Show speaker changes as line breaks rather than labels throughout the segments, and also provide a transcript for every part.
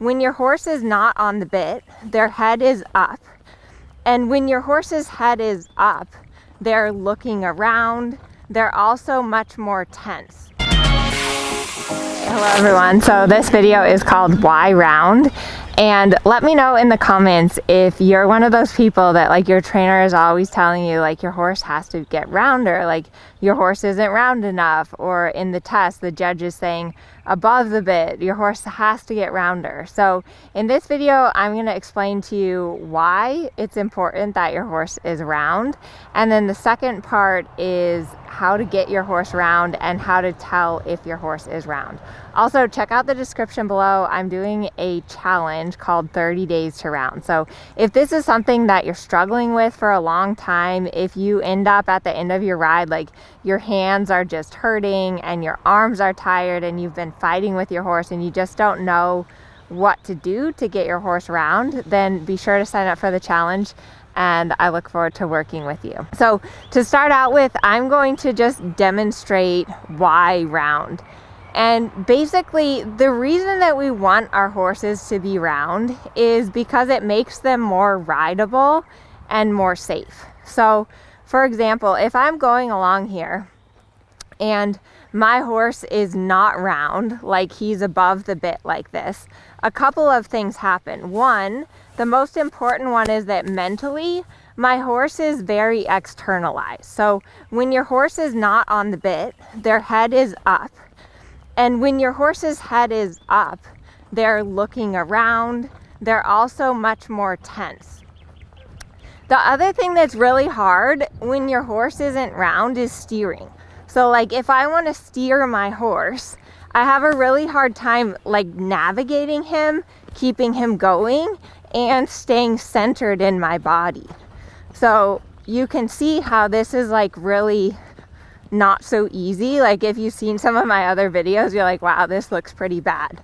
when your horse is not on the bit, their head is up. And when your horse's head is up, they're looking around. They're also much more tense. Hello everyone, so this video is called Why Round, and let me know in the comments if you're one of those people that like your trainer is always telling you like your horse has to get rounder, like your horse isn't round enough, or in the test the judge is saying above the bit your horse has to get rounder. So in this video I'm going to explain to you why it's important that your horse is round, and then the second part is how to get your horse round and how to tell if your horse is round. Also, check out the description below. I'm doing a challenge called 30 Days to Round. So if this is something that you're struggling with for a long time, if you end up at the end of your ride, like your hands are just hurting and your arms are tired and you've been fighting with your horse and you just don't know what to do to get your horse round, then be sure to sign up for the challenge. And I look forward to working with you. So to start out with, I'm going to just demonstrate why round. And basically the reason that we want our horses to be round is because it makes them more rideable and more safe. So for example, if I'm going along here and my horse is not round, like he's above the bit like this, a couple of things happen. One, the most important one is that mentally, my horse is very externalized. So when your horse is not on the bit, their head is up. And when your horse's head is up, they're looking around. They're also much more tense. The other thing that's really hard when your horse isn't round is steering. So like if I want to steer my horse, I have a really hard time like navigating him, keeping him going, and staying centered in my body. So you can see how this is like really not so easy. Like if you've seen some of my other videos, you're like, wow, this looks pretty bad.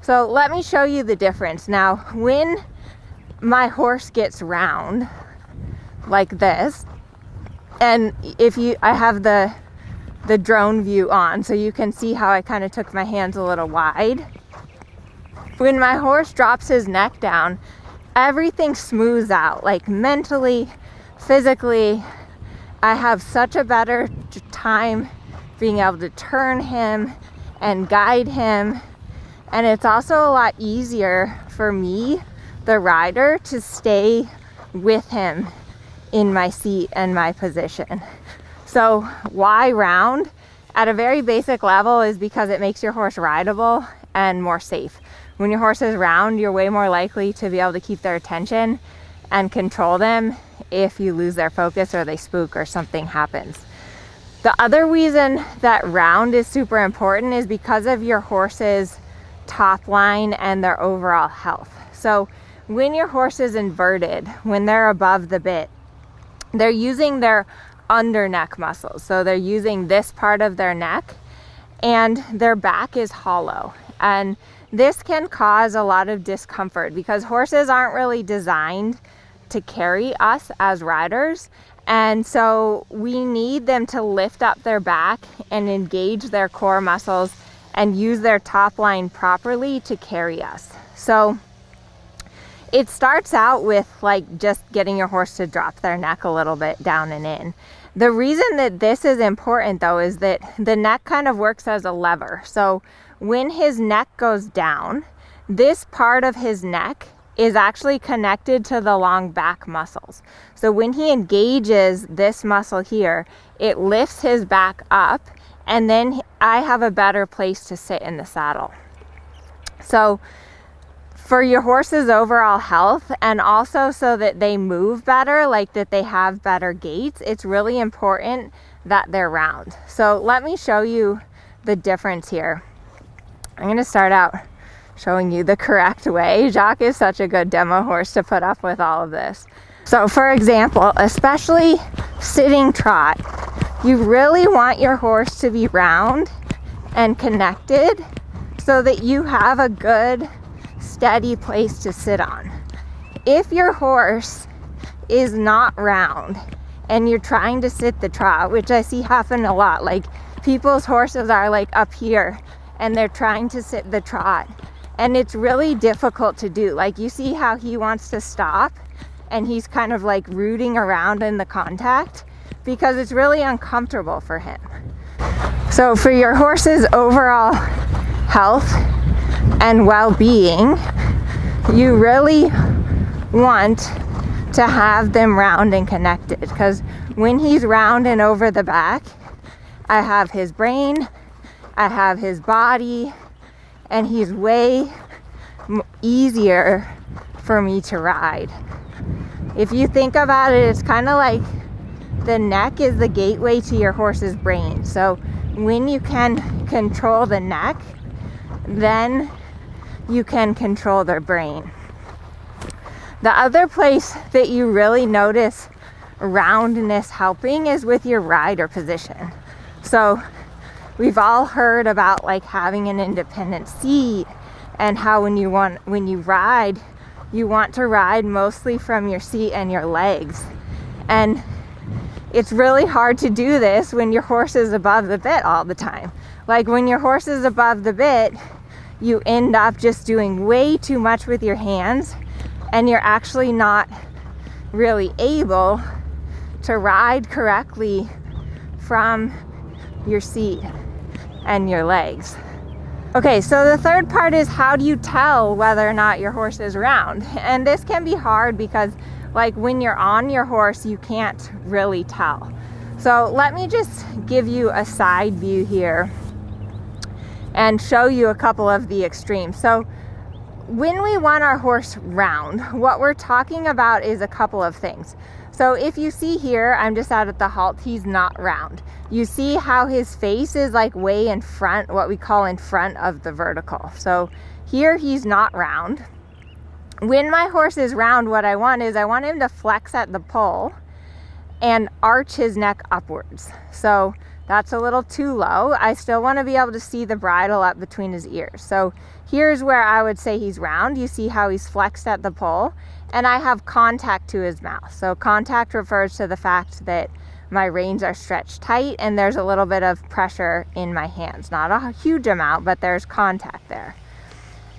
So let me show you the difference. Now, when my horse gets round like this, and I have the drone view on, so you can see how I kind of took my hands a little wide. When my horse drops his neck down, everything smooths out, like mentally, physically. I have such a better time being able to turn him and guide him. And it's also a lot easier for me, the rider, to stay with him in my seat and my position. So why round? At a very basic level is because it makes your horse rideable and more safe. When your horse is round, you're way more likely to be able to keep their attention and control them if you lose their focus or they spook or something happens. The other reason that round is super important is because of your horse's top line and their overall health. So when your horse is inverted, when they're above the bit, they're using their under neck muscles. So they're using this part of their neck and their back is hollow. And this can cause a lot of discomfort because horses aren't really designed to carry us as riders. And so we need them to lift up their back and engage their core muscles and use their top line properly to carry us. So it starts out with like just getting your horse to drop their neck a little bit down and in. The reason that this is important though is that the neck kind of works as a lever. So when his neck goes down, this part of his neck is actually connected to the long back muscles. So when he engages this muscle here, it lifts his back up, and then I have a better place to sit in the saddle. So for your horse's overall health, and also so that they move better, like that they have better gaits, it's really important that they're round. So let me show you the difference here. I'm going to start out showing you the correct way. Jacques is such a good demo horse to put up with all of this. So for example, especially sitting trot, you really want your horse to be round and connected so that you have a good steady place to sit on. If your horse is not round and you're trying to sit the trot, which I see happen a lot, like people's horses are like up here and they're trying to sit the trot, And it's really difficult to do. Like, you see how he wants to stop and he's kind of like rooting around in the contact because it's really uncomfortable for him. So for your horse's overall health and well-being, you really want to have them round and connected, because when he's round and over the back, I have his brain, I have his body, and he's way easier for me to ride. If you think about it, it's kind of like the neck is the gateway to your horse's brain. So when you can control the neck, then you can control their brain. The other place that you really notice roundness helping is with your rider position. So we've all heard about like having an independent seat, and how when you ride, you want to ride mostly from your seat and your legs. And it's really hard to do this when your horse is above the bit all the time. Like when your horse is above the bit, you end up just doing way too much with your hands, and you're actually not really able to ride correctly from your seat and your legs. Okay, so the third part is, how do you tell whether or not your horse is round? And this can be hard because like when you're on your horse, you can't really tell. So let me just give you a side view here and show you a couple of the extremes. So when we want our horse round, what we're talking about is a couple of things. So if you see here, I'm just out at the halt, he's not round. You see how his face is like way in front, what we call in front of the vertical. So here he's not round. When my horse is round, what I want is I want him to flex at the poll and arch his neck upwards. So that's a little too low. I still want to be able to see the bridle up between his ears. So here's where I would say he's round. You see how he's flexed at the poll, and I have contact to his mouth. So contact refers to the fact that my reins are stretched tight and there's a little bit of pressure in my hands. Not a huge amount, but there's contact there.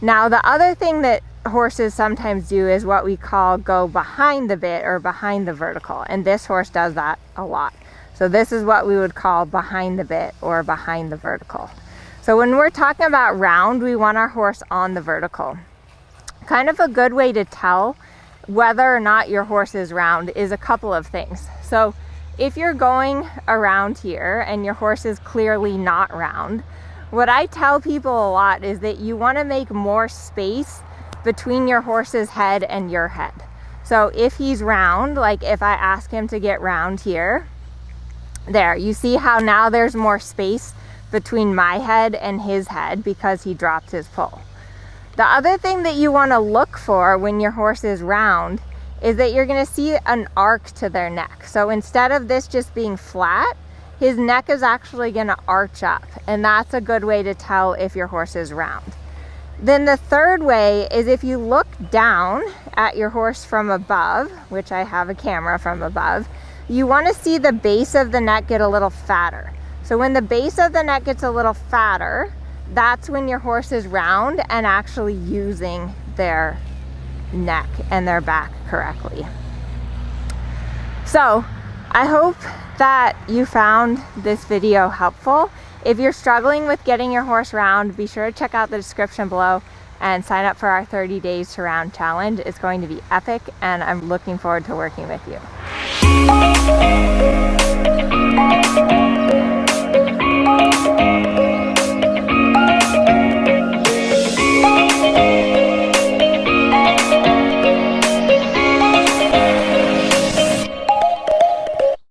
Now, the other thing that horses sometimes do is what we call go behind the bit or behind the vertical. And this horse does that a lot. So this is what we would call behind the bit or behind the vertical. So when we're talking about round, we want our horse on the vertical. Kind of a good way to tell whether or not your horse is round is a couple of things. So if you're going around here and your horse is clearly not round, what I tell people a lot is that you want to make more space between your horse's head and your head. So if he's round, like if I ask him to get round here, there, you see how now there's more space between my head and his head because he dropped his poll. The other thing that you want to look for when your horse is round is that you're going to see an arc to their neck. So instead of this just being flat, his neck is actually going to arch up, and that's a good way to tell if your horse is round. Then the third way is if you look down at your horse from above, which I have a camera from above, you want to see the base of the neck get a little fatter. So when the base of the neck gets a little fatter, that's when your horse is round and actually using their neck and their back correctly. So I hope that you found this video helpful. If you're struggling with getting your horse round, be sure to check out the description below and sign up for our 30 Days to Round challenge. It's going to be epic, and I'm looking forward to working with you.